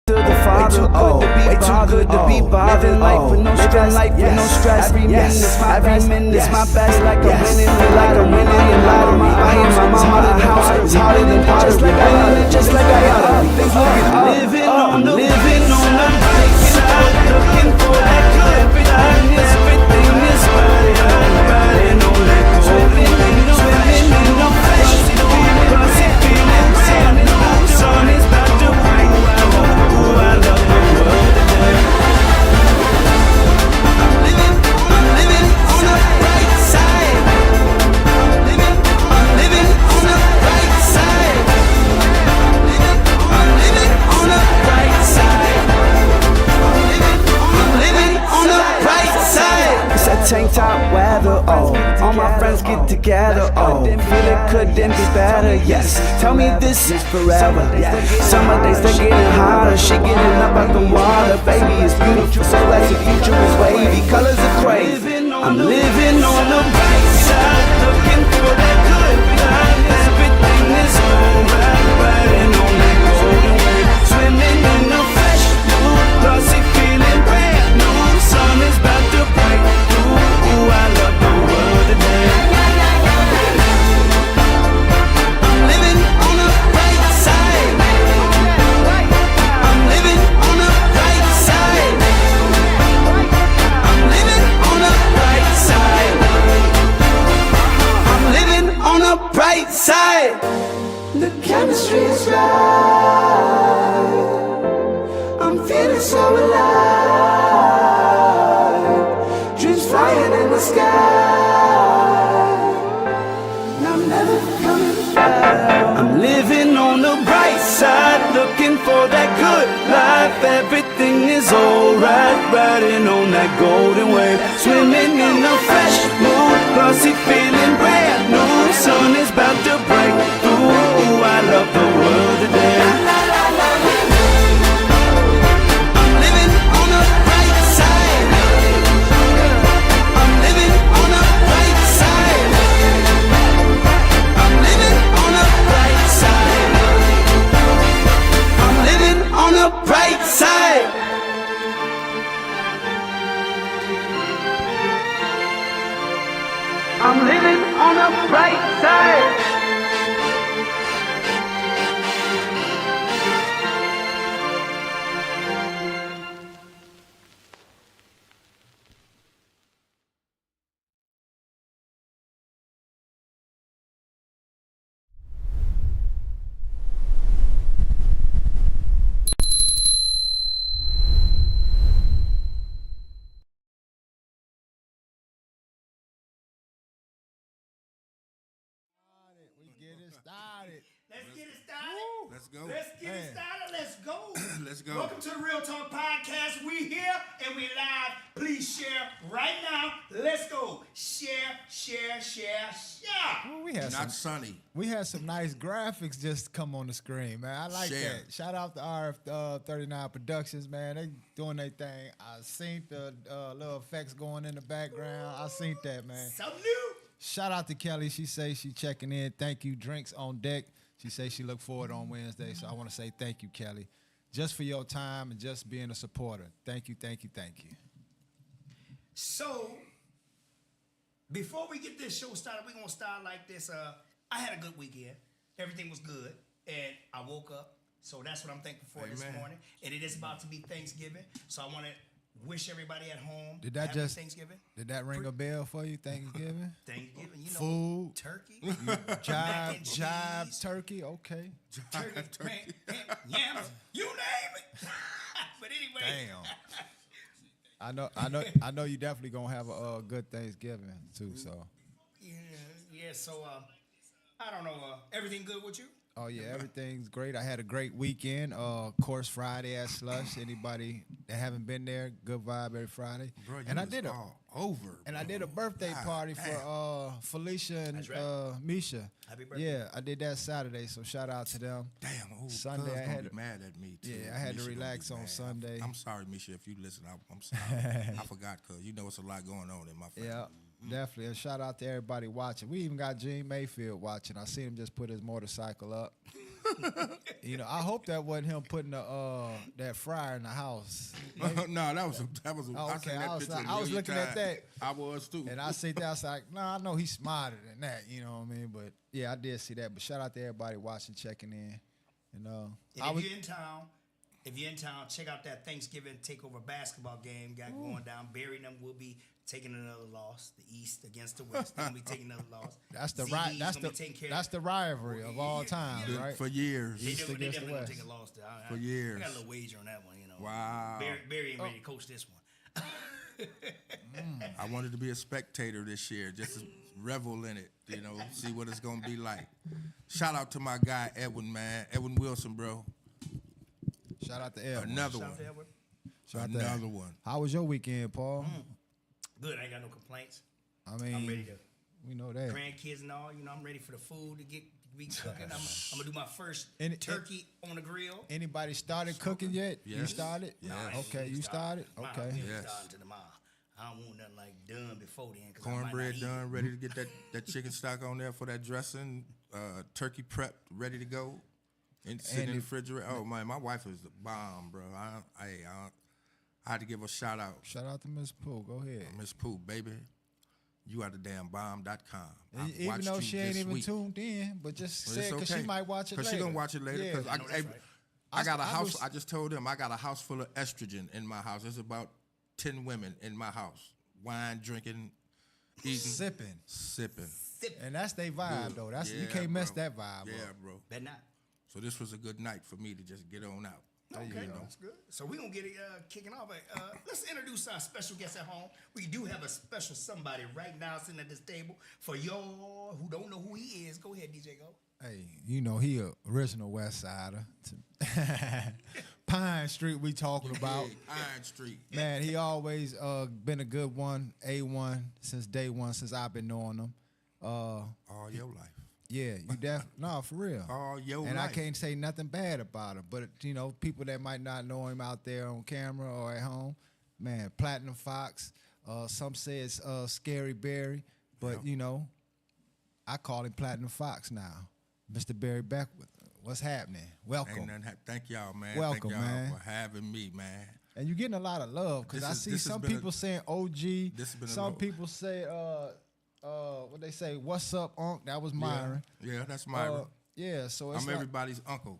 To the Father, way too good to be bothered. Life with no stress, Every minute's my best, like I'm winning the lottery. Buying my mama a house, it's harder than pottery. Just like I oughta be. Living on the bright side, looking for that good. Everything is riding on that swimming in the fresh, feeling brand new. Sun is about to break. I love the world today. I'm living on the bright side. I'm living on the bright side. I'm living on the bright side. I'm living on the bright side. It's that tank top weather, all my friends get together, feel it couldn't be better, yes. Tell me this is forever, summer days they're getting hotter, she getting up out the water, baby it's beautiful, so like the future is wavy, colors are crazy. I'm living on the bright side, looking for that good life. Everything is alright, riding on that golden wave, swimming in the fresh blue, glossy feeling brand new. Sun is about to break through. Ooh, I love the world today. I'm living on the bright side. I'm living on the bright side. I'm living on the bright side. I'm living on the bright side. The chemistry is right. I'm feeling so alive. Dreams flying in the sky. And I'm never coming back. I'm living on the bright side, looking for that good life. Everything is alright, riding on that golden wave, swimming in the fresh mood, glossy feeling brand new. Sun is about to break through. Ooh, I love the world today. I'm living on the bright side. I'm living on the bright side. I'm living on the bright side. I'm living on the bright side. I'm living on the bright side. Let's get it started. Let's go. Let's get it started. Let's go. Let's go. Welcome to the Real Talk Podcast. We here and we live. Please share right now. Let's go. Share. Well, we had Not sunny. We had some nice graphics just come on the screen, man. I like Share. that. Shout out to RF 39 Productions, man. They doing their thing. I seen the little effects going in the background. I seen that, man. Something new. Shout out to Kelly. She say she checking in. Thank you. Drinks on deck. She say she look forward on Wednesday. So I want to say thank you, Kelly, just for your time and just being a supporter. Thank you. So, before we get this show started, we're going to start like this. I had a good weekend. Everything was good. And I woke up. So that's what I'm thankful for this morning. And it is about to be Thanksgiving. So I want to wish everybody at home happy Thanksgiving. Did that ring a bell for you, Thanksgiving? Thanksgiving, you know. Food. Turkey. Jive turkey, okay. Turkey, man, yams, you name it. But anyway. Damn. I know you definitely gonna have a good Thanksgiving too. So. Yeah. So I don't know. Everything good with you? Oh yeah, everything's great. I had a great weekend. Course Friday at Slush. Anybody that haven't been there, good vibe every Friday. Bro, and I did I did a birthday party for Felicia and Misha. Happy birthday. Yeah, I did that Saturday. So shout out to them. Damn, Sunday I had be mad at me too. Yeah, I had to Misha relax gonna be on mad. Sunday. I'm sorry, Misha, if you listen. I'm sorry. I forgot because you know it's a lot going on in my family. Yeah. Definitely. And shout out to everybody watching. We even got Gene Mayfield watching. I seen him just put his motorcycle up. You know, I hope that wasn't him putting that fryer in the house. No, that was Oh, I okay. seen that I was, picture a I was million looking at times. that. I was too. And I sit there, I was like, I know he's smarter than that, you know what I mean? But yeah, I did see that. But shout out to everybody watching, checking in. And And if you're in town, check out that Thanksgiving takeover basketball game got going down. Barry and them will be taking another loss. The East against the West. They'll be taking another loss. That's the ZD's right. gonna be taking care That's of the rivalry of all time, Good right? for years. They East definitely against the gonna West. take a loss there. For years. I got a little wager on that one, you know. Wow. Barry ain't ready to coach this one. I wanted to be a spectator this year, just to revel in it, you know, see what it's gonna be like. Shout out to my guy Edwin, man, Edwin Wilson, bro. Shout out to Edwin. Another Shout out one. to Edward. Shout out to Another Edwin. one. How was your weekend, Paul? Good, I ain't got no complaints. I mean, I'm ready to we know that. grandkids and all, you know, I'm ready for the food to be cooking. I'm gonna do my first And- turkey on the grill. Anybody started cooking yet? You Yes. started? Yes. I ain't Okay, even you started? Mine, Okay. we ain't Yes. starting to tomorrow. I don't want nothing like done before then. 'Cause I might not Cornbread eat done, it. ready to get that chicken stock on there for that dressing. Turkey prepped, ready to go. And sitting in the refrigerator. Oh man, my wife is the bomb, bro. I had to give a shout out. Shout out to Miss Pooh. Go ahead. Miss Pooh, baby. You are the damn bomb.com. I've Even watched though you she ain't this even week. tuned in, but just Well, said it's because she okay. might watch it later. Because she gonna watch it later. Yeah. Because No, that's right. I got a I house. was- I just told them I got a house full of estrogen in my house. There's about 10 women in my house. Wine, drinking, eating, Sipping. sipping. And that's their vibe, Good. though. That's you Yeah, can't mess bro. that vibe Yeah, up. bro. Better not. So this was a good night for me to just get on out. Okay, that's good. So we're going to get it kicking off. Let's introduce our special guest at home. We do have a special somebody right now sitting at this table. For y'all who don't know who he is, go ahead, DJ, go. Hey, you know he a original West Sider. Pine Street we talking about. Hey, Iron Street. Man, he always been a good one, A1 since day one, since I've been knowing him. All your life. Yeah, you no, for real. All your and life. I can't say nothing bad about him. But you know, people that might not know him out there on camera or at home, man, Platinum Fox. Some say it's Scary Barry, but you know, I call him Platinum Fox now. Mr. Barry Beckwith. What's happening? Welcome. Ain't nothing thank y'all, man. Welcome, thank y'all man. for having me, man. And you're getting a lot of love because I see this has some been people saying OG. This has been a some little- people say what they say, what's up, Unc? That was Myron. Yeah, that's Myron. Yeah, so it's I'm like, everybody's uncle.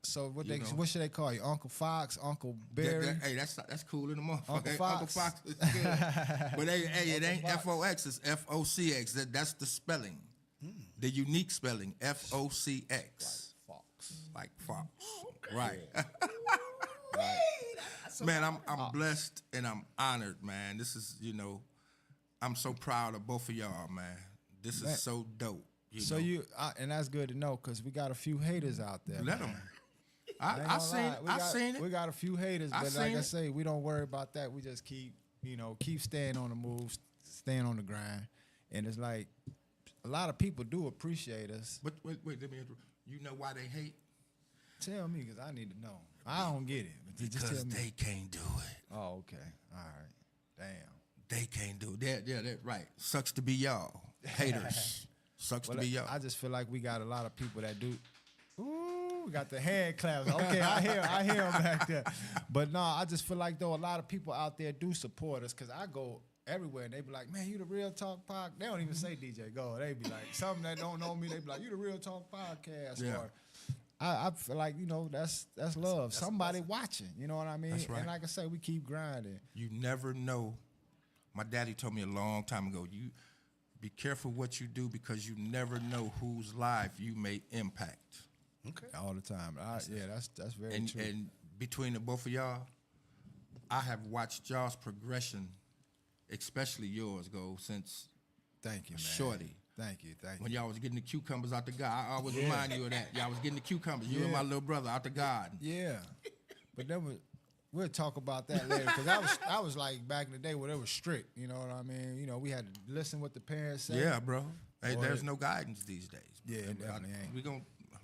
so what you they know. what should they call you? Uncle Fox, Uncle Barry? Hey, that's cool in the motherfucker. Uncle Hey, Fox. Uncle Fox is good. But hey, it ain't Fox. FOX, it's FOCX. That's the spelling. The unique spelling, FOCX. Fox. Like Fox. Right. Man, I'm blessed and I'm honored, man. This is, you know, I'm so proud of both of y'all, man. This Man. is so dope. So know. and that's good to know because we got a few haters out there. Let man. them. I ain't I gonna seen lie. I seen it. We got a few haters, I but seen like I it. say, we don't worry about that. We just keep staying on the move, staying on the grind. And it's like a lot of people do appreciate us. But wait, let me interrupt. You know why they hate? Tell me, because I need to know. I don't get it. But just Because tell me. they can't do it. Oh, okay. All right. Damn. They can't do it. Yeah, that's right. Sucks to be y'all. Haters. Sucks Well, to be y'all. I just feel like we got a lot of people that do. Ooh, we got the hand claps. Okay, I hear them back there. But no, I just feel like though a lot of people out there do support us because I go everywhere and they be like, man, you the Real Talk Podcast. They don't even say DJ Go. They be like, something that don't know me, they be like, you the Real Talk Podcast. Yeah. Or I feel like, that's love. Somebody watching, you know what I mean? That's right. And like I say, we keep grinding. You never know. My daddy told me a long time ago, you be careful what you do because you never know whose life you may impact. Okay. All the time. That's very And true. and between the both of y'all, I have watched y'all's progression, especially yours, go since Thank you, man. shorty. Thank you. When y'all was getting the cucumbers out the garden. I always remind you of that. Y'all was getting the cucumbers. You and my little brother out the garden. Yeah, but then we'll talk about that later because that was like back in the day where it was strict. You know what I mean? We had to listen what the parents said. Yeah, bro. Hey, Boy. there's no guidance these days. Yeah, it definitely ain't. We gonna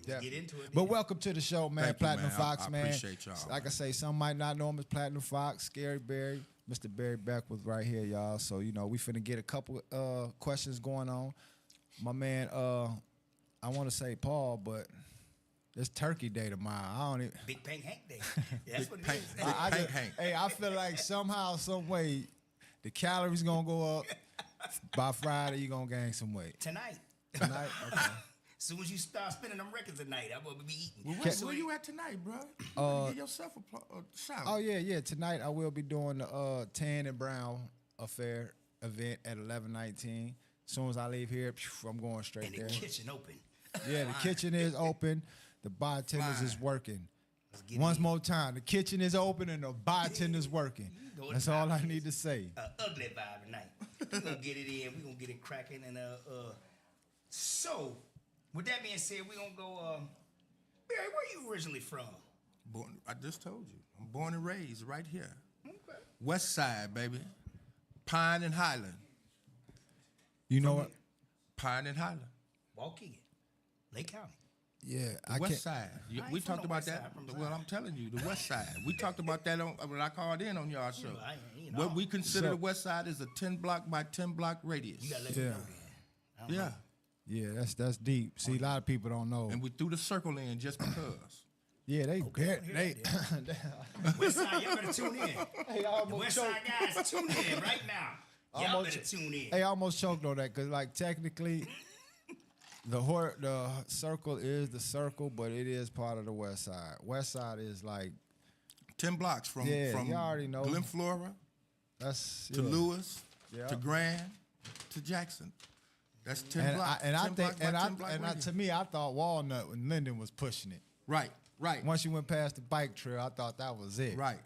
Yeah. Get into it. But then. welcome to the show, man. Thank you, Platinum man. Fox, I man. appreciate y'all, Like I say, some might not know him as Platinum Fox, Scary Barry, Mr. Barry Beckwith right here, y'all. So we finna get a couple questions going on. My man, I want to say Paul, but It's Turkey Day tomorrow. I don't even. Big Pank Hank Day. That's what it Pank- is. Big I Pank just, Hank. hey, I feel like somehow, some way, the calories gonna go up. By Friday, you gonna gain some weight. Tonight. Tonight, okay. As soon as you start spinning them records tonight, I'm gonna be eating. Well, where you at tonight, bro? You give yourself a shout. Oh yeah. Tonight I will be doing the Tan and Brown affair event at 11:19. As soon as I leave here, I'm going straight And there. the kitchen open. Yeah, the kitchen is open. The bartenders is Fine. working. Let's get Once it. more time, the kitchen is open and the bartender's working. Go That's to all I town. need to say. Ugly vibe tonight. We're gonna get it in. We're gonna get it cracking. And so, with that being said, we're gonna go. Barry, where you originally from? Born, I just told you. I'm born and raised right here. Okay. West Side, baby. Pine and Highland. You know what? Pine and Highland. Waukegan, Lake County. Yeah, The I West can't. Side. I ain't We from talked the about West that. Side, from the Well, South. I'm telling you, the West Side. We talked about that when I called in on y'all show. You know, What we consider So- the West Side is a 10 block by 10 block radius. You gotta let me Yeah. know then. Yeah. Yeah, that's deep. See, a lot of people don't know. And we threw the circle in just because. Yeah, they Okay, they. West Side, y'all better tune in. Hey, I The almost West choked. Side guys, tune in right now. Y'all Almost- better tune in. Hey, I almost choked on that because, like, technically, the circle is the circle, but it is part of the West Side. West Side is like 10 blocks from Yeah, you already know. Glen Flora that's to yeah. Lewis Yeah. to Grand to Jackson. That's 10 And blocks. I 10 think blocks by and 10 block I radius. to me I thought Walnut and Linden was pushing it. Right. Once you went past the bike trail, I thought that was it. Right.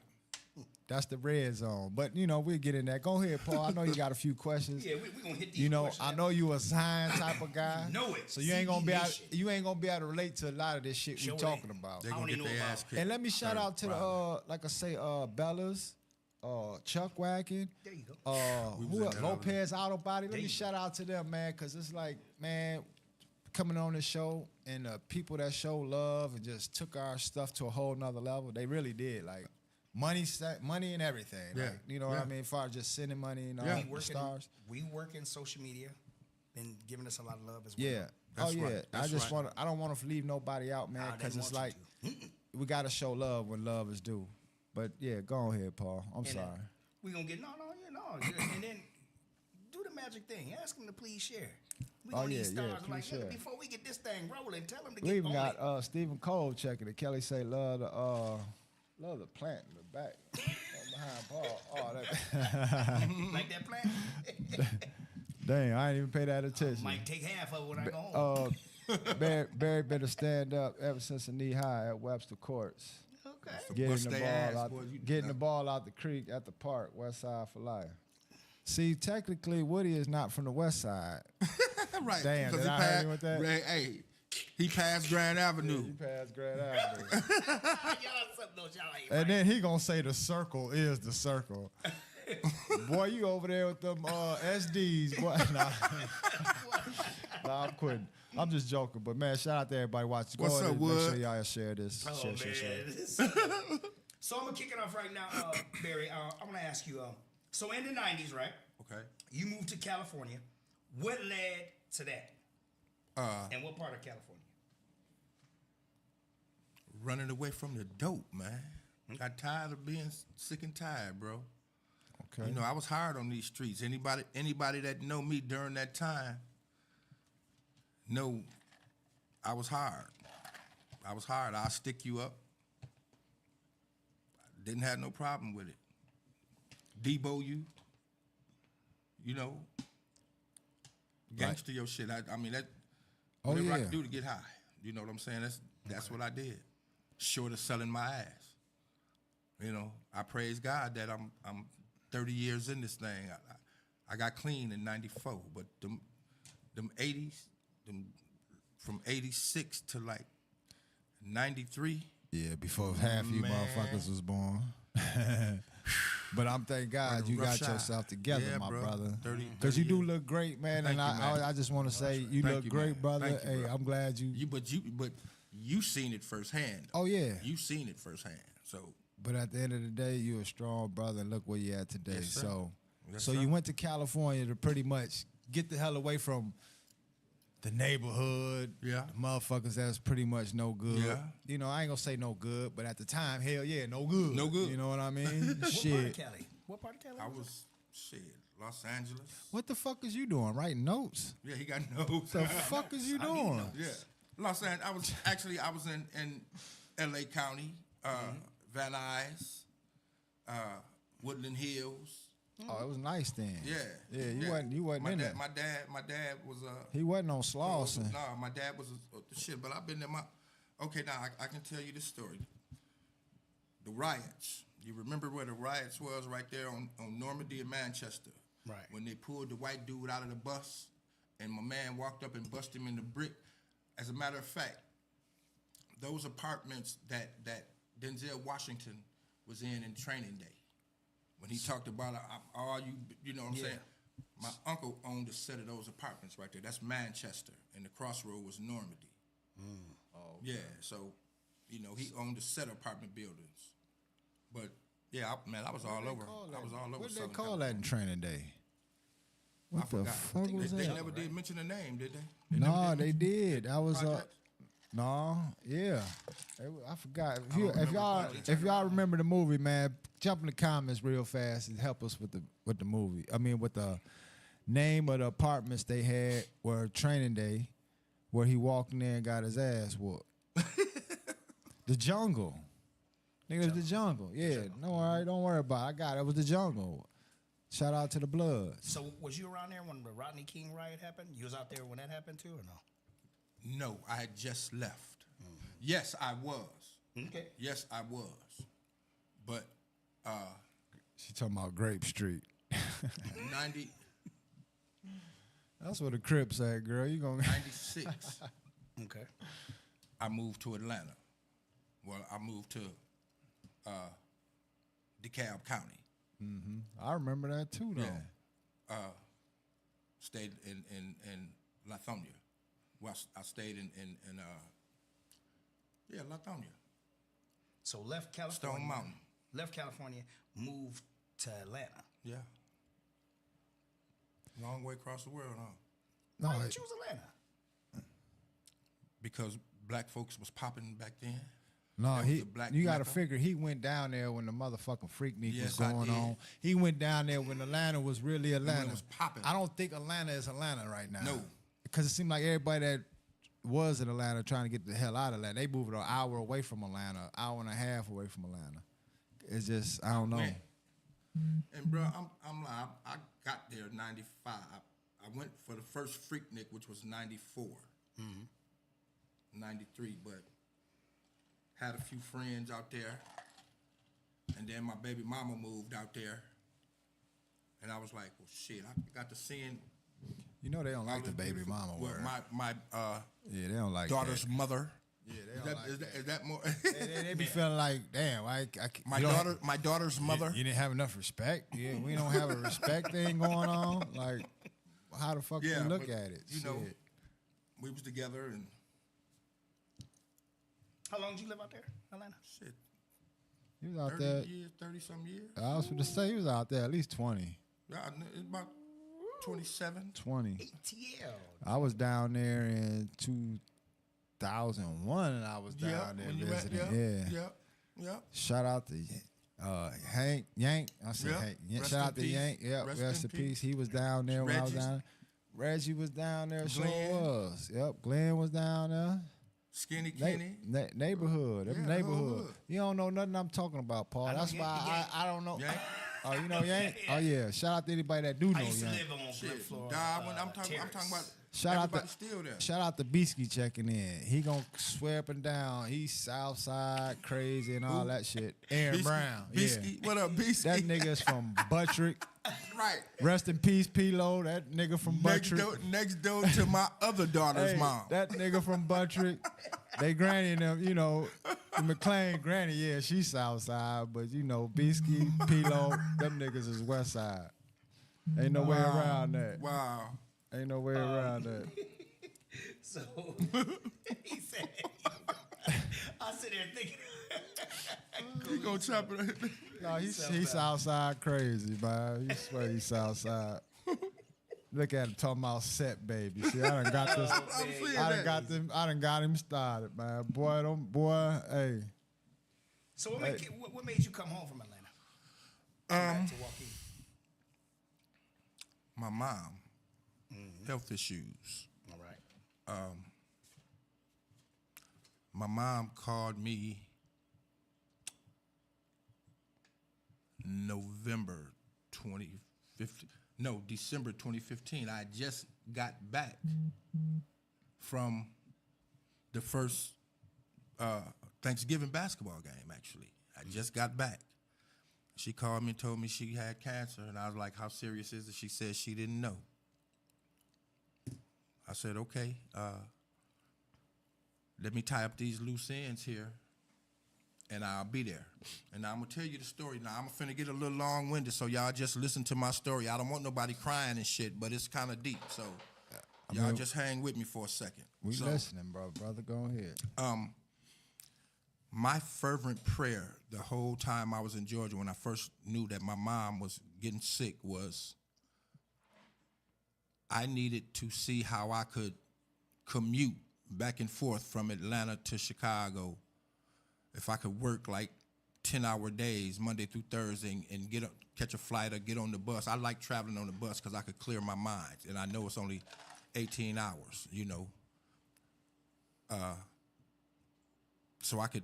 That's the red zone. But you know, we'll get in that. Go ahead, Paul. I know you got a few questions. Yeah, we gonna hit these You know, questions. I know you a science type of guy. Know it. So you ain't gonna be able, Nation. you ain't gonna be able to relate to a lot of this shit Sure we it talking ain't. about. They're I going don't to even get know their about- ass kicked. And let me shout out to Friday. the like I say, Bellas, Chuck Wagon, There you go. We was who in else? that Lopez Auto Body. Let There me you shout out to them, man, because it's like, man, coming on this show and the people that show love and just took our stuff to a whole nother level. They really did. Like money and everything. Yeah. Like, you know what Yeah. I mean? As far as just sending money and all Yeah. the stars. We work in social media and giving us a lot of love as well. Yeah. That's yeah. right. That's right. I don't want to leave nobody out, man, Nah, because didn't it's want like you we got to show love when love is due. But yeah, go ahead, Paul. I'm And, sorry. We gonna get no, and then do the magic thing. Ask them to please share. We Oh, gonna need yeah, stars please like, share. look, before we get this thing rolling, tell them to We get even on got it. Stephen Cole checking it. Kelly say love the plant in the back. Behind Paul. Oh, that Like that plan. dang, I ain't even pay that attention. Might take half of it when I go home. Barry been a stand up ever since the knee high at Webster Courts. Okay. Getting Bust the they ball ass, out, boy, you- getting the ball out the creek at the park, West Side for life. See, technically, Woody is not from the West Side. Right. Damn, 'cause did he I hurt passed, you with that? Hey, he passed Grand Avenue. You passed Grand Avenue. Y'all something else y'all ain't And right. then he gonna say the circle is the circle. Boy, you over there with them SDs, boy. Nah, I'm quitting. I'm just joking, but man, shout out to everybody watching. Go What's ahead up, and make Wood? sure y'all share this. Oh, share. man. So I'm gonna kick it off right now, Barry. I'm gonna ask you. So in the '90s, right? Okay. You moved to California. What led to that? And what part of California? Running away from the dope, man. Got tired of being sick and tired, bro. Okay. You know, I was hard on these streets. Anybody that know me during that time know I was hard. I was hard. I'll stick you up. Didn't have no problem with it. Debo you. You know. Gangster your shit. I mean that Oh, whatever I yeah. could do to get high. You know what I'm saying? That's what I did. Short of selling my ass. You know, I praise God that I'm 30 years in this thing. I got clean in '94, but them '80s, from '86 to like '93. Yeah, before half you Man. motherfuckers was born. But I'm thank God you Rough got shot. yourself together, Yeah, my bro. brother. 30 Because you do years. look great, man. Thank And you, man. I just want to say you Thank look you, great, man. brother. Thank you, Hey, bro. I'm glad you. But you seen it firsthand. Oh yeah. You seen it firsthand. So But at the end of the day, you a strong brother, and look where you at today. Yes, sir. So, Yes, so sir. you went to California to pretty much get the hell away from the neighborhood, Yeah. the motherfuckers that's pretty much no good. Yeah. You know, I ain't gonna say no good, but at the time, hell yeah, no good. No good. You know what I mean? What part of Shit. Cali? What part of Cali? I was Los Angeles. What the fuck is you doing? Writing notes? Yeah, he got notes. The fuck is you doing? Yeah, Los Angeles. I was in L.A. County, Van Nuys, Woodland Hills. Oh, it was nice then. Yeah, Yeah, you wasn't my in dad, there. My dad was He wasn't on Slauson. No, my dad was shit. But I've been there. Okay, now I can tell you this story. The riots. You remember where the riots was right there on Normandy and Manchester? Right. When they pulled the white dude out of the bus, and my man walked up and busted him in the brick. As a matter of fact, those apartments that Denzel Washington was in Training Day, when he talked about all you know what I'm saying? My uncle owned a set of those apartments right there. That's Manchester, and the crossroad was Normandy. Oh, okay. Yeah, so, you know, he owned a set of apartment buildings. But, yeah, I was all over. I was all over. What did they Southern call that in Training Day? What the forgot. fuck was They that? never did mention the name, did they? No, they did. I was Project? no, yeah. I forgot. Project. If y'all remember the movie, man, jump in the comments real fast and help us with the movie. I mean, with the name of the apartments they had were Training Day, where he walked in there and got his ass whooped. The Jungle. Nigga, it was The Jungle. Yeah, no, all right, don't worry about it. I got it. It was The Jungle. Shout out to the Bloods. So was you around there when the Rodney King riot happened? You was out there when that happened too, or no? No, I had just left. Yes, I was. Okay. Yes, I was. But She talking about Grape Street. 90, That's where the Crips at, girl. You gonna 96, Okay. I moved to Atlanta. Well, I moved to DeKalb County. I remember that too, though. Yeah. Stayed in Lithonia. Well, I stayed in Lithonia. So left California. Stone Mountain. Left California, moved to Atlanta. Yeah. Long way across the world, huh? No, Why did you choose Atlanta? Because black folks was popping back then. No, That was the black you got to Mecca. figure he went down there when the motherfucking Freaknik Yes, was I going did. on. He went down there when Atlanta was really Atlanta. was popping. I don't think Atlanta is Atlanta right now. No. Because it seemed like everybody that was in Atlanta trying to get the hell out of Atlanta. They moved an hour away from Atlanta, an hour and a half away from Atlanta. It's just, I don't know. Man. And bro, I'm like, I got there in 95. I went for the first Freaknik, which was 94. 93, but had a few friends out there. And then my baby mama moved out there. And I was like, well, shit, I got to seeing You know they don't like the baby mama well, word. my Yeah, they don't like daughter's that. mother. Yeah, they Is don't that, like is that. that, is that more? They be feeling like, damn, my daughter's mother. You didn't have enough respect. Yeah, we don't have a respect thing going on. Like, how the fuck you look but, at it? You know, Shit. we was together and How long did you live out there, Atlanta? shit, He was out 30 there. years, 30-some years. I was going to say he was out there at least 20. Yeah, it's about 27. 20. ATL. I was down there in 2001 and I was down there when you met, visiting. yeah. Shout out to Hank Yank. I said Yeah. Hank. Rest Shout in out to peace. Yank. Yeah, rest in peace. He was down there when I was Reggie's. down there. Reggie was down there. Sure Glenn. was. Yep. Glenn was down there. Skinny Kenny. Neighborhood. Them Yeah, the whole neighborhood. hood. You don't know nothing I'm talking about, Paul. I know That's Yank, why Yank. I don't know. Yank. Oh, you know Yank? Oh yeah. Shout out to anybody that do know I used to Yank. live on Shit, Glen Floor. I'm talking about Shout out everybody to still there. Shout out to Beasky checking in. He gonna swear up and down. He's Southside crazy and all that shit. Aaron Bisky- Brown. Bisky, Yeah. what up, Bisky? That nigga's from Buttrick. right. Rest in peace, P-Lo. That nigga from Buttrick. Next door to my other daughter's Hey, mom. that nigga from Buttrick. They granny and them, you know, the McLean granny, yeah, she's Southside, but you know, Beasky, P-Lo, them niggas is West Side. Ain't no way around that. Wow. Ain't no way around that. So he said, I sit there thinking. You gonna chop it? No, he's Southside crazy, man. You swear he's Southside. Look at him talking about set, baby. See, I done got this. I done got him started, man. Hey. So what made you come home from Atlanta? Back to Joaquin. My mom, health issues. All right. My mom called me December 2015. I just got back from the first Thanksgiving basketball game, actually. I just got back. She called me and told me she had cancer, and I was like, how serious is it? She said she didn't know. I said, okay, let me tie up these loose ends here, and I'll be there. And now I'm going to tell you the story. Now, I'm finna get a little long-winded, so y'all just listen to my story. I don't want nobody crying and shit, but it's kind of deep, so y'all just hang with me for a second. We listening, brother. Go ahead. My fervent prayer the whole time I was in Georgia when I first knew that my mom was getting sick was I needed to see how I could commute back and forth from Atlanta to Chicago. If I could work like 10-hour days, Monday through Thursday, and catch a flight or get on the bus. I like traveling on the bus because I could clear my mind, and I know it's only 18 hours, you know. So I could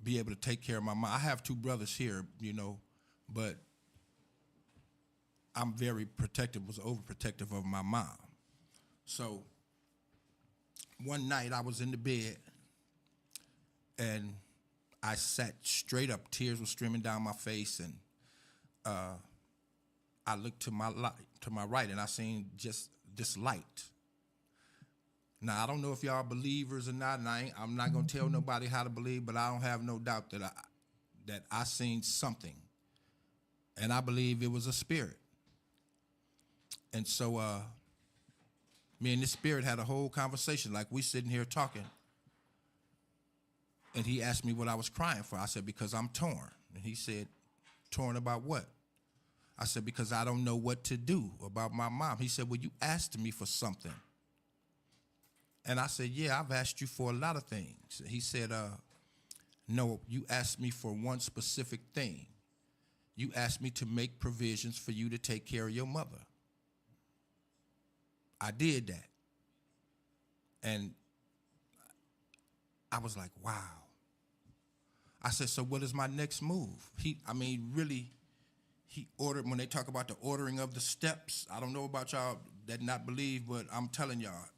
be able to take care of my mom. I have 2 brothers here, you know, but I'm very protective, was overprotective of my mom. So one night I was in the bed and I sat straight up, tears were streaming down my face, and I looked to my right and I seen just this light. Now, I don't know if y'all believers or not, and I'm not gonna tell nobody how to believe, but I don't have no doubt that I seen something, and I believe it was a spirit. And so me and this spirit had a whole conversation, like we sitting here talking, and he asked me what I was crying for. I said, because I'm torn. And he said, torn about what? I said, because I don't know what to do about my mom. He said, well, you asked me for something. And I said, yeah, I've asked you for a lot of things. He said, no, you asked me for one specific thing. You asked me to make provisions for you to take care of your mother. I did that. And I was like, wow. I said, so what is my next move? He ordered, when they talk about the ordering of the steps, I don't know about y'all that not believe, but I'm telling y'all,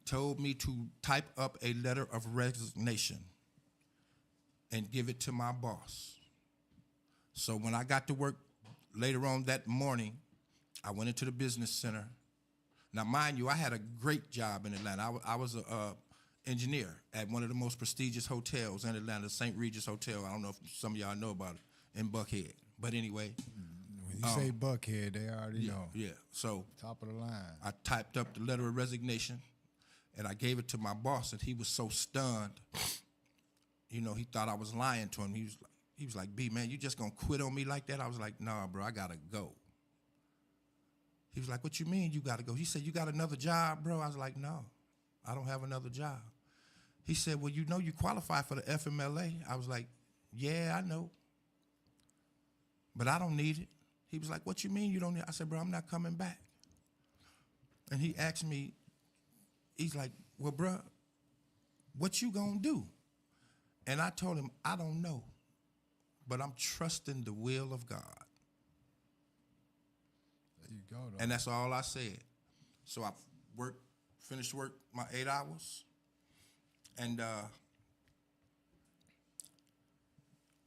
told me to type up a letter of resignation and give it to my boss. So when I got to work later on that morning, I went into the business center. Now, mind you, I had a great job in Atlanta. I was an engineer at one of the most prestigious hotels in Atlanta, St. Regis Hotel. I don't know if some of y'all know about it, in Buckhead. But anyway. When you say Buckhead, they already know. Yeah, so. Top of the line. I typed up the letter of resignation, and I gave it to my boss, and he was so stunned. You know, he thought I was lying to him. He was like, B, man, you just gonna quit on me like that? I was like, nah, bro, I gotta go. He was like, what you mean you gotta go? He said, you got another job, bro? I was like, no, I don't have another job. He said, well, you know you qualify for the FMLA. I was like, yeah, I know, but I don't need it. He was like, what you mean you don't need it? I said, bro, I'm not coming back. And he asked me, he's like, well, bro, what you gonna do? And I told him, I don't know, but I'm trusting the will of God. There you go, though. And that's all I said. So I finished work my 8 hours, and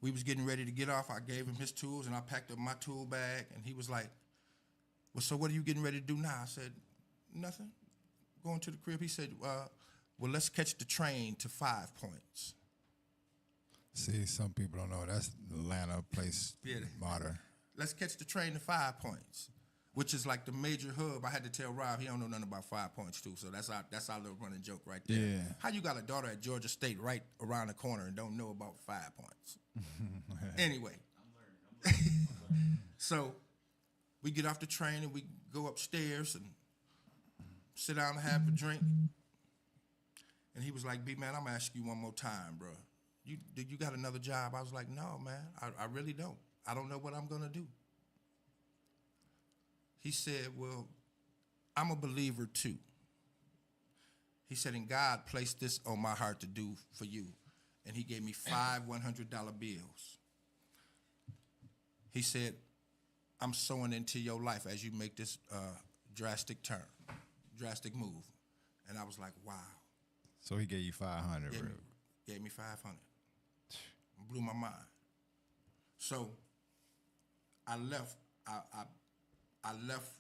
we was getting ready to get off. I gave him his tools, and I packed up my tool bag, and he was like, well, so what are you getting ready to do now? I said, nothing. Going to the crib. He said, well, let's catch the train to 5 Points. See, some people don't know. That's Atlanta place, modern. Let's catch the train to 5 Points, which is like the major hub. I had to tell Rob, he don't know nothing about 5 Points, too. So that's our little running joke right there. Yeah. How you got a daughter at Georgia State right around the corner and don't know about 5 Points? Anyway. So we get off the train and we go upstairs and sit down and have a drink. And he was like, B, man, I'm going to ask you one more time, bro. You got another job? I was like, no, man, I really don't. I don't know what I'm going to do. He said, well, I'm a believer too. He said, and God placed this on my heart to do for you. And he gave me 5 $100 bills. He said, I'm sowing into your life as you make this drastic move. And I was like, wow. So he gave you 500, bro. Gave me 500. Blew my mind. So I left. I left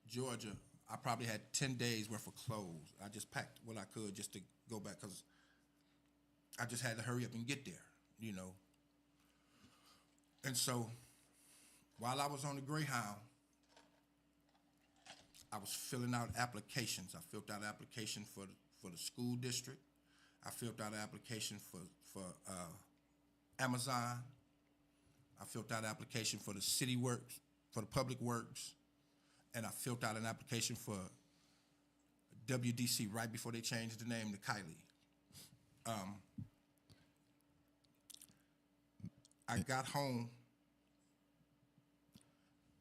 Georgia. I probably had 10 days worth of clothes. I just packed what I could just to go back because I just had to hurry up and get there, you know. And so while I was on the Greyhound, I was filling out applications. I filled out an application for the school district. I filled out an application for Amazon. I filled out an application for the city works, for the public works. And I filled out an application for WDC right before they changed the name to Kylie. I got home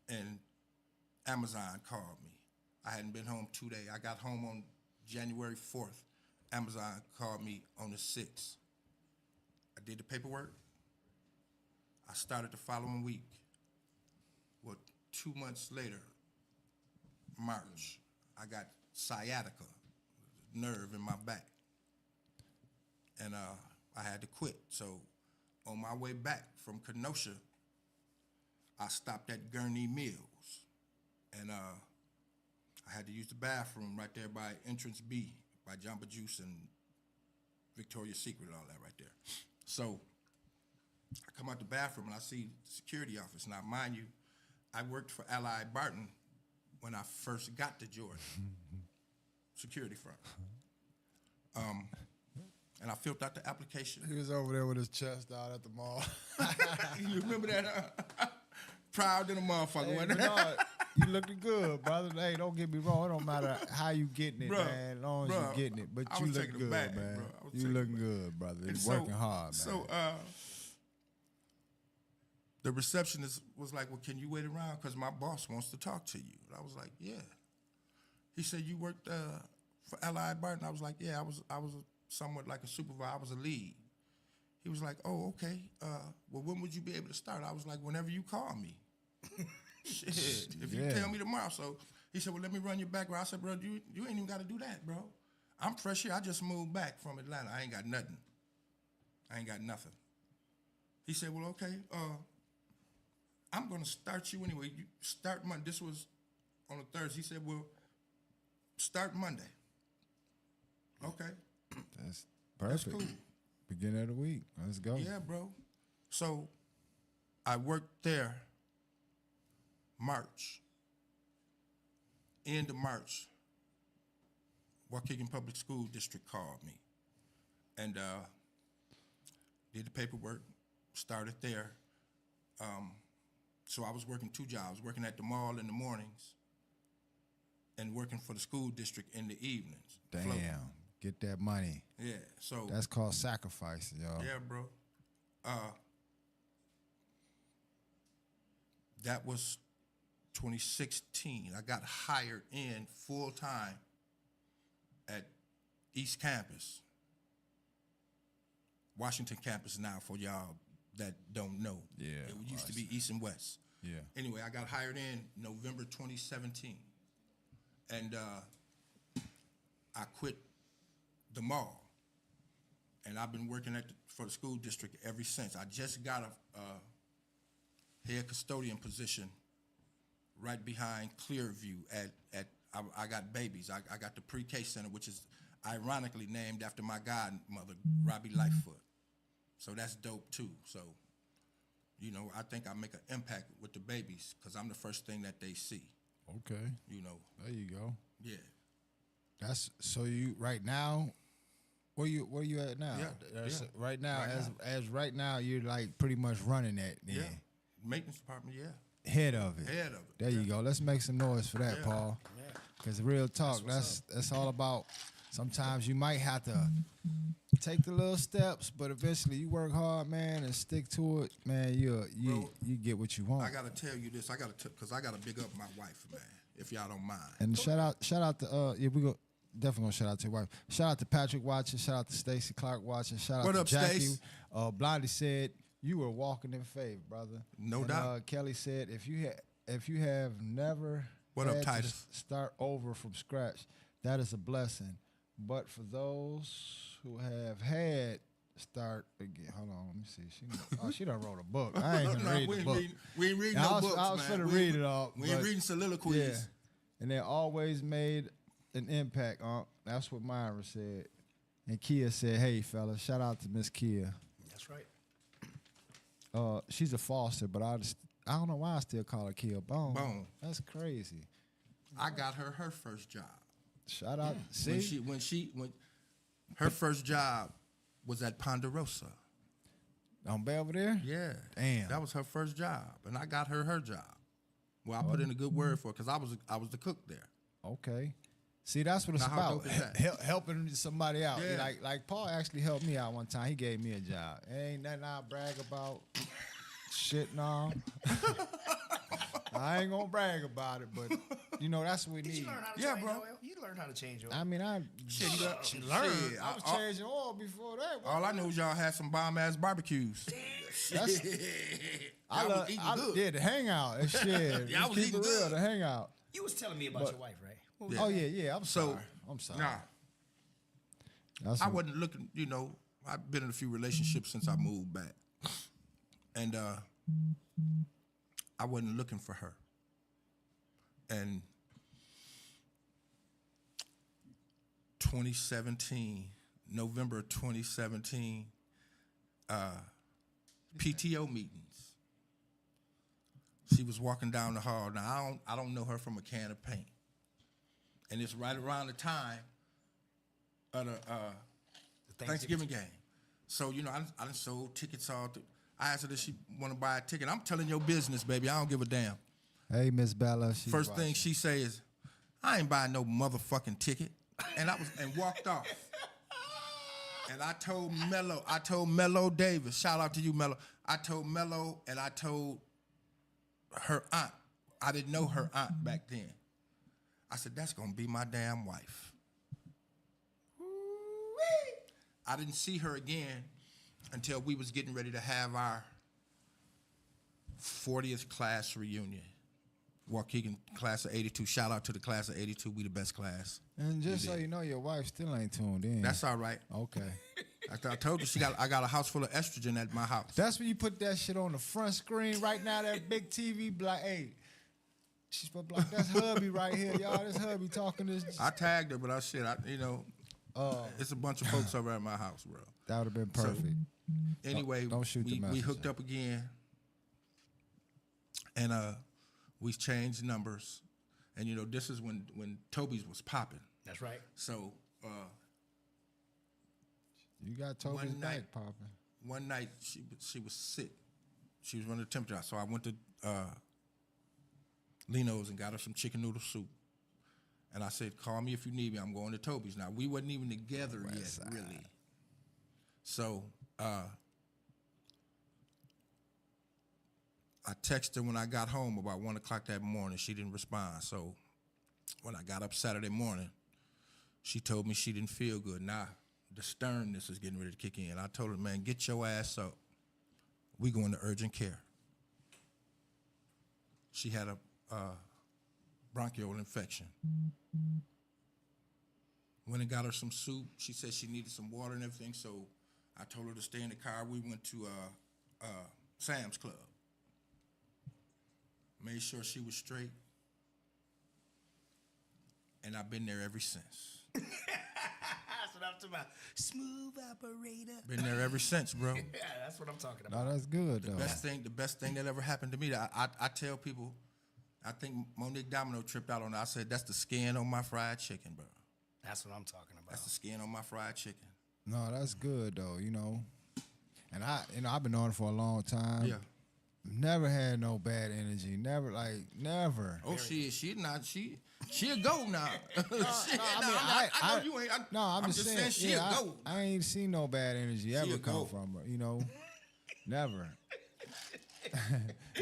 and Amazon called me. I hadn't been home 2 days. I got home on January 4th. Amazon called me on the 6th. I did the paperwork. I started the following week. Well, 2 months later, March, I got sciatica, nerve in my back. And I had to quit. So on my way back from Kenosha, I stopped at Gurney Mills. And I had to use the bathroom right there by Entrance B, by Jamba Juice and Victoria's Secret and all that right there. So I come out the bathroom and I see the security office. Now, mind you, I worked for Allied Barton when I first got to Georgia, security firm. And I filled out the application. He was over there with his chest out at the mall. You remember that? Proud than a motherfucker. Hey, wasn't it? Bernard, you looking good, brother. Hey, don't get me wrong. It don't matter how you getting it, Bruh, man. As long as you getting it. But I you was looking taking it good, back, man. bro. I was You taking it looking back. good, brother. And You working hard, man. So the receptionist was like, well, can you wait around? Because my boss wants to talk to you. And I was like, yeah. He said, you worked for Allied Barton? I was like, yeah, I was somewhat like a supervisor. I was a lead. He was like, oh, okay. Well, when would you be able to start? I was like, whenever you call me. Shit, if you tell me tomorrow. So he said, well, let me run your background. I said, bro, you ain't even got to do that, bro. I'm fresh here. I just moved back from Atlanta. I ain't got nothing. I ain't got nothing. He said, well, okay, I'm going to start you anyway. You start Monday. This was on a Thursday. He said, well, start Monday. Okay. That's perfect. That's cool. Beginning of the week. Let's go. Yeah, bro. So I worked there March. End of March, Waukegan Public School District called me and did the paperwork, started there. So I was working 2 jobs, working at the mall in the mornings and working for the school district in the evenings. Damn. Floating. Get that money. Yeah, so. That's called sacrifice, y'all. Yeah, bro. That was 2016. I got hired in full time at East Campus, Washington campus now for y'all that don't know. Yeah. It used to be East and West. Yeah. Anyway, I got hired in November 2017. And I quit the mall. And I've been working for the school district ever since. I just got a head custodian position right behind Clearview I got babies. I got the pre-K center, which is ironically named after my godmother, Robbie Lightfoot. So that's dope too. So, you know, I think I make an impact with the babies because I'm the first thing that they see. Okay. You know. There you go. Yeah. That's so you right now. Where you at now? Yeah. Right now, Right as right now, you're like pretty much running that. Yeah. Maintenance department. Yeah. Head of it. Head of it. There you go. Let's make some noise for that, Paul. Because real talk, that's all about. Sometimes you might have to take the little steps, but eventually you work hard, man, and stick to it, man. You get what you want. I gotta tell you this. Because I gotta big up my wife, man. If y'all don't mind. And shout out to we go definitely gonna shout out to your wife. Shout out to Patrick watching. Shout out to Stacy Clark watching. Shout out to Jackie. Stace? Blondie said you were walking in favor, brother. No doubt. Kelly said if you have never What up, had to Titus? start over from scratch, that is a blessing. But for those who have had start again, hold on, let me see. She done wrote a book. I ain't gonna read the book. We ain't reading no books, man. I was gonna read it all. We ain't reading soliloquies. Yeah, and they always made an impact. That's what Myra said. And Kia said, "Hey, fellas, shout out to Miss Kia." That's right. She's a foster, but I don't know why I still call her Kia Bone. Bone. That's crazy. I got her first job. Shout out. See, When her first job was at Ponderosa. on Belvedere. Yeah. Damn. That was her first job, and I got her job. Well, I put in a good word for it because I was the cook there. Okay. See, that's what it's Now, how about. dope is that? Helping somebody out. Yeah. Like Paul actually helped me out one time. He gave me a job. Ain't nothing I brag about. Shit, no. I ain't gonna brag about it, but that's what we Did need. you learn how to Yeah, change bro. oil? You learned how to change oil. I mean, I Shit, I was changing oil before that. all I knew was y'all had some bomb ass barbecues. That's, I Y'all love, was eating good. Yeah, the hangout and shit. Y'all was Keep eating it real, good. the hangout. You was telling me about your wife, right? What was Yeah. Oh yeah. I'm So, sorry. I'm sorry. Nah, That's I what- wasn't looking. I've been in a few relationships since I moved back, and I wasn't looking for her. And 2017, November 2017, PTO meetings. She was walking down the hall. Now I don't know her from a can of paint, and it's right around the time of the Thanksgiving game. So I done sold tickets all. I asked her if she want to buy a ticket. I'm telling your business, baby. I don't give a damn. Hey, Miss Bella. she's First watching. thing she say is, "I ain't buying no motherfucking ticket," and walked off. And I told Mello Davis, shout out to you, Mello. I told Mello and I told her aunt. I didn't know her aunt back then. I said, "That's gonna be my damn wife." I didn't see her again until we was getting ready to have our 40th class reunion. Waukegan class of 82. Shout out to the class of 82. We the best class. And just so you know, your wife still ain't tuned in. That's all right. Okay. I told you I got a house full of estrogen at my house. That's when you put that shit on the front screen right now, that big TV, be like, hey, she's supposed to be like, that's hubby right here, y'all. This hubby talking this. I tagged her, but it's a bunch of folks over at my house, bro. That would have been perfect. Anyway, Don't shoot the we messenger. hooked up again, and we changed numbers, and this is when Toby's was popping. That's right. So You got Toby's One night. back popping. one night she was sick. She was running a temperature, so I went to Lino's and got her some chicken noodle soup. And I said, "Call me if you need me. I'm going to Toby's." Now we wasn't even together yet, really. So I texted her when I got home about 1 o'clock that morning. She didn't respond. So when I got up Saturday morning, she told me she didn't feel good. Now the sternness is getting ready to kick in. I told her, "Man, get your ass up. We going to urgent care." She had a bronchial infection. Went and got her some soup. She said she needed some water and everything, so I told her to stay in the car. We went to Sam's Club. Made sure she was straight. And I've been there ever since. That's what I'm talking about. Smooth operator. Been there ever since, bro. Yeah, that's what I'm talking about. No, that's good, though. The best thing that ever happened to me. I tell people, I think Monique Domino tripped out on it. I said, "That's the skin on my fried chicken, bro. That's what I'm talking about. That's the skin on my fried chicken." No, that's good, though, And I've been on it for a long time. Yeah. Never had no bad energy. Never. Oh, she a go now. I know you ain't. I'm just saying she a go. I ain't seen no bad energy ever a come go. from her. You know, never.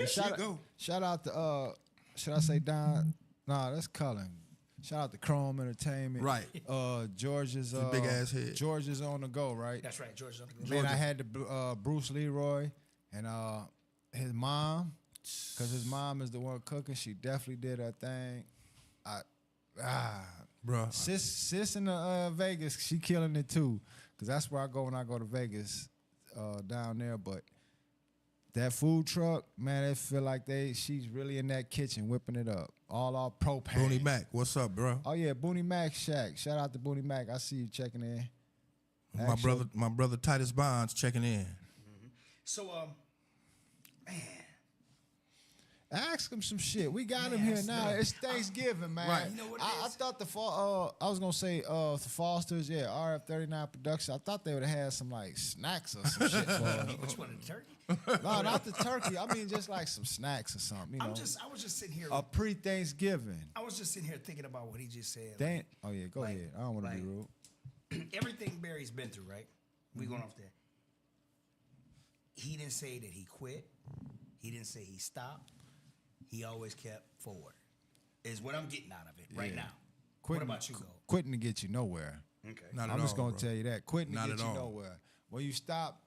She a go. Shout out to should I say Don? Nah, that's Cullen. Shout out to Chrome Entertainment. Right. George's big ass head. George's on the go, right? That's right, George. On the go. Then I had the Bruce Leroy and his mom, because his mom is the one cooking. She definitely did her thing. Bro. Sis in Vegas, she killing it too, because that's where I go when I go to Vegas, down there. But that food truck, man, it feel like she's really in that kitchen whipping it up. All propane. Booney Mac, what's up, bro? Oh yeah, Booney Mac Shack. Shout out to Booney Mac. I see you checking in. My brother Titus Bonds checking in. So, man. Ask him some shit. We got him here now. It's Thanksgiving, man. Right. You know what I thought I was gonna say the Fosters, RF39 Production. I thought they would have had some like snacks or some shit for him. Which one, the turkey? No, not the turkey. I mean just like some snacks or something. You know, I was just sitting here. a pre-Thanksgiving. I was just sitting here thinking about what he just said. Oh yeah, go ahead. I don't want to be rude. Everything Barry's been through, right? We going off there. He didn't say that he quit. He didn't say he stopped. He always kept forward. Is what I'm getting out of it right now. What about you, though? Quitting to get you nowhere. Okay. I'm just gonna tell you that. Quitting to Not get at you all. nowhere. When you stop,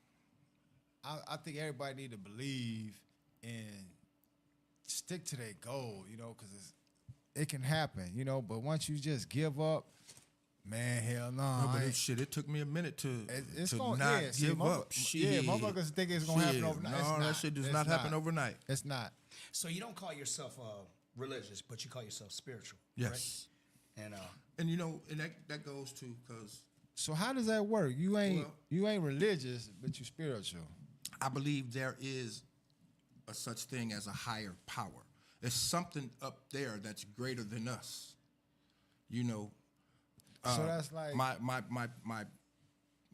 I think everybody need to believe and stick to their goal, you know, because it can happen, you know. But once you just give up, man, hell no. No, but it took me a minute to not give up. Motherfuckers think it's gonna happen overnight. No, that shit does not happen overnight. It's not. So you don't call yourself religious, but you call yourself spiritual. Yes. Right? And you know, and that goes to because So how does that work? You ain't religious, but you spiritual. I believe there is a such thing as a higher power. There's something up there that's greater than us. You know. So that's like my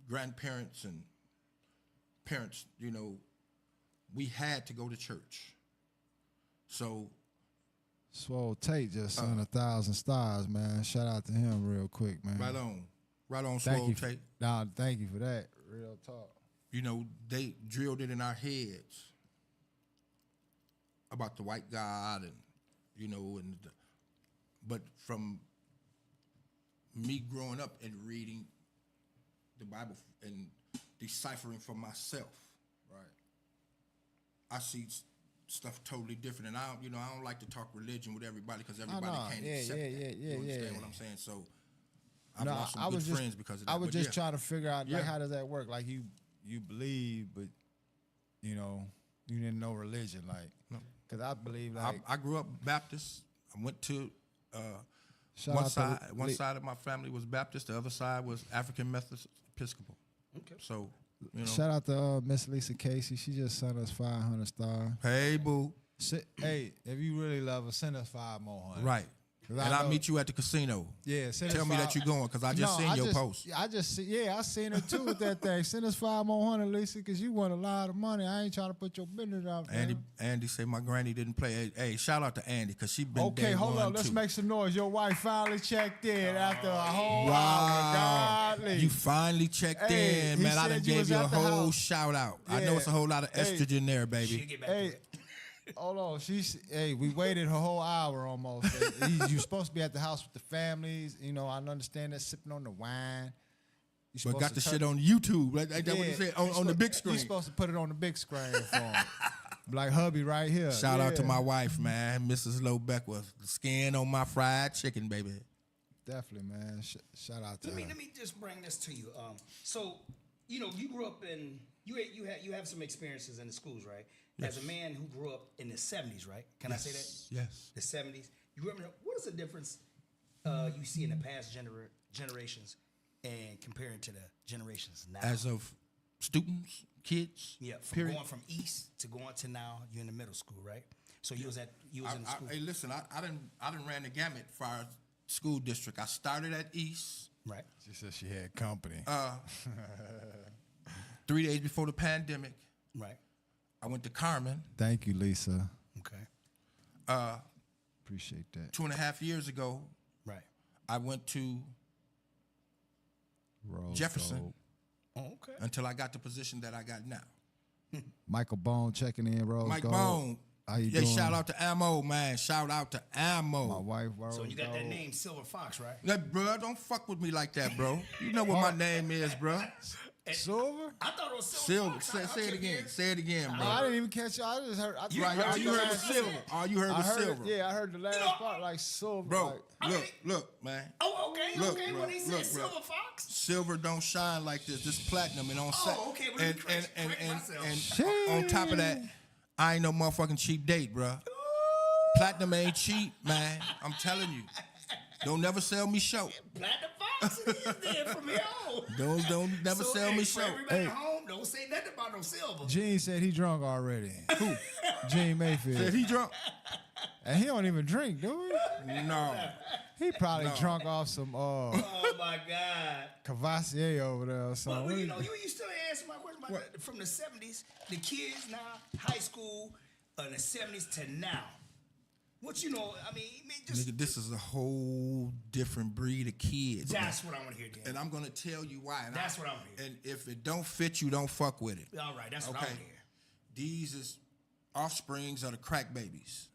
grandparents and parents, you know, we had to go to church. So Swole Tate just sent 1,000 stars, man. Shout out to him real quick, man. right on, Thank Swole you. Tate. Nah, thank you for that. Real talk. You know, they drilled it in our heads about the white God and, you know, but from me growing up and reading the Bible and deciphering for myself, Right. I see stuff totally different. And I don't like to talk religion with everybody because everybody can't accept that. You understand what I'm saying? So I've lost some good friends because of that. I was just trying to figure out like, Yeah. how does that work? Like you believe, but you know you didn't know religion, like. No. Because I believe like I grew up Baptist. I went to shout one out side. to One side of my family was Baptist. The other side was African Methodist Episcopal. Okay. So you know. Shout out to Miss Lisa Casey. She just sent us 500 stars. Hey boo. Hey, if you really love us, send us 5 more. Right. And I'll meet you at the casino. Yeah, send Tell us me 5. that you're going because I just seen your post. I seen her too with that thing. Send us 5 more hundred, Lisa, because you won a lot of money. I ain't trying to put your business out there. Andy say my granny didn't play. Hey, shout out to Andy because she been Okay, day hold one, on. Let's too. make some noise. Your wife finally checked in after a whole Wow. hour. Godly. You finally checked Hey, in, he man. I said done you gave was you a at the whole house. shout out. I Yeah. know it's a whole lot of Hey. estrogen there, She'll baby. get back to Hey, it. hold on. We waited a whole hour almost. You're supposed to be at the house with the families. You know, I understand that sipping on the wine. But got the shit on YouTube. Like that what you said on the big screen. You're supposed to put it on the big screen for 'em. Like hubby right here. Shout out to Yeah. my wife, man, Mrs. Low Beckwith. The skin on my fried chicken, baby. Definitely, man. Shout out to her. Let me just bring this to you. So, you know, you grew up in you have some experiences in the schools, right? Yes. As a man who grew up in the 70s, right? Can I say that? Yes. The 70s. You remember what is the difference you see in the past generations and comparing to the generations now? As of students, kids, yeah, from period. going from east to going to now, you're in the middle school, right? So you was in the school. Hey, listen, I didn't ran the gamut for our school district. I started at East. Right. She said she had company. 3 days before the pandemic. Right. I went to Carmen. Thank you, Lisa. Okay. Appreciate that. 2.5 years ago, Right. I went to Rose Jefferson Gold. Oh, okay. until I got the position that I got now. Michael Bone checking in, Rose Mike Gold. Bone. How you Yeah, doing? shout out to Ammo, man. Shout out to Ammo. My wife, Rose So you got that Gold. name Silver Fox, right? That, bro, don't fuck with me like that, bro. You know what my name is, bro. Silver? I thought it was Silver Silver. Fox. Say it again. Say it again, bro. Oh, I didn't even catch you. I just heard. You Right, heard all you heard was what I silver. said? All you heard I was heard silver. It, yeah, I heard the last know, part like silver. Bro, like, look, man. Oh, okay, Look, okay. bro, When he said look, bro. Silver Fox. Silver don't shine like this. This platinum and on set. Oh, okay, well, let me correct myself. And on top of that, I ain't no motherfucking cheap date, bro. Platinum ain't cheap, man. I'm telling you. Don't never sell me short. Platinum Fox it is there from here on. Don't never So, sell hey, me for short. everybody Hey. at home, don't say nothing about no silver. Gene said he drunk already. Who? Gene Mayfield. Said he drunk? And he don't even drink, do he? No. He probably drunk off some Oh my God. Cavassier over there or Well, something. you know, you still ain't answer my question about from the 70s, the kids now, high school, in the 70s to now. What you know, I mean just Nigga, this is a whole different breed of kids. that's what I want to hear, Dan. And I'm gonna tell you why. And That's what I wanna hear. And if it don't fit you, don't fuck with it. All right, that's what I want to hear. These is offsprings of the crack babies.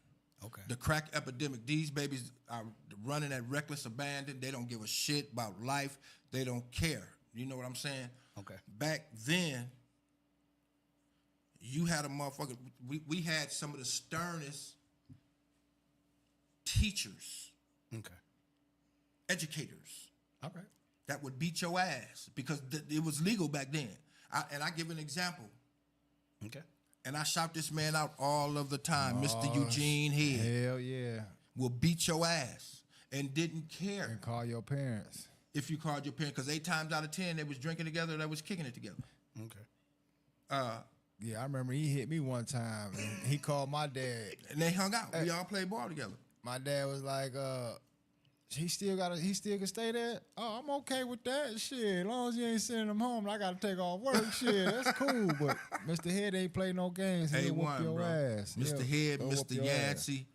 Okay. The crack epidemic. These babies are running at reckless abandon. They don't give a shit about life. They don't care. You know what I'm saying? Okay. Back then, you had a motherfucker. We had some of the sternest teachers, Okay. educators All right. that would beat your ass because it was legal back then. I give an example. Okay. And I shout this man out all of the time. Mr. Eugene Head Hell yeah. will beat your ass and didn't care And call your parents. if you called your parents. Because 8 times out of 10, they was drinking together, they was kicking it together. Okay. Yeah, I remember he hit me one time and he called my dad. And they hung out. We all played ball together. My dad was like, he still can stay there? Oh, I'm okay with that. Shit, as long as you ain't sending him home and I gotta take off work, shit, that's cool. But Mr. Head ain't play no games. He'll whoop A1, your bro. ass. Mr. Head, He'll whoop Mr. your ass. Yancey,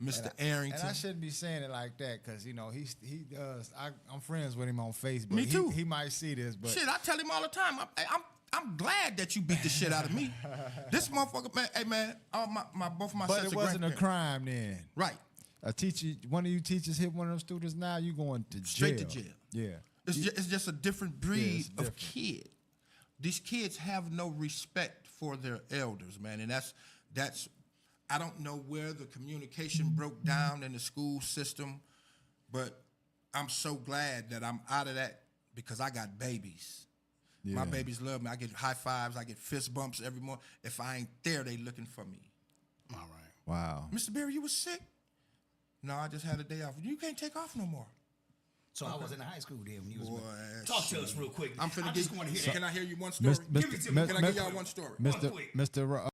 Mr. Arrington. And I shouldn't be saying it like that because, you know, he does. I'm friends with him on Facebook. Me too. He might see this, but Shit, I tell him all the time. I'm glad that you beat the shit out of me. This motherfucker, man. Hey, man. Both of my but sets it of wasn't a grandparents. crime then. Right. A teacher, one of you teachers hit one of them students now, you going to jail. Straight to jail. Yeah. It's just a different breed it's of different. kid. These kids have no respect for their elders, man, and that's. I don't know where the communication broke down in the school system, but I'm so glad that I'm out of that because I got babies. My Yeah. babies love me. I get high fives. I get fist bumps every morning. If I ain't there, they looking for me. All right. Wow. Mr. Berry, you was sick? No, I just had a day off. You can't take off no more. So I was in high school then when you was Boy, talk to shit. us real quick. I'm finna I just want to hear Can that. I hear you one story? Give it to me. Can I give y'all one story? Mr. quick. Mr.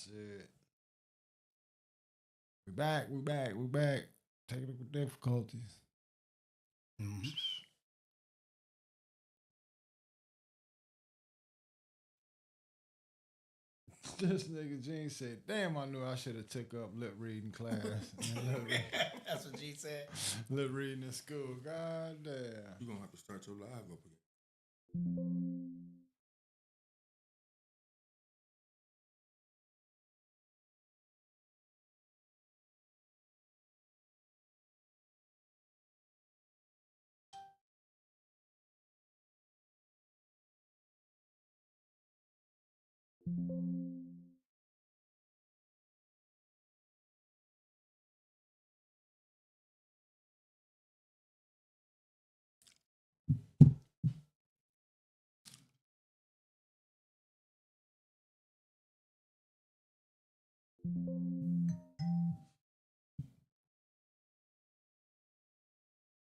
Shit. We back. Technical difficulties. Mm-hmm. This nigga Gene said, damn, I knew I should have took up lip reading class. That's what G said. Lip reading in school. God damn. You're going to have to start your live up again.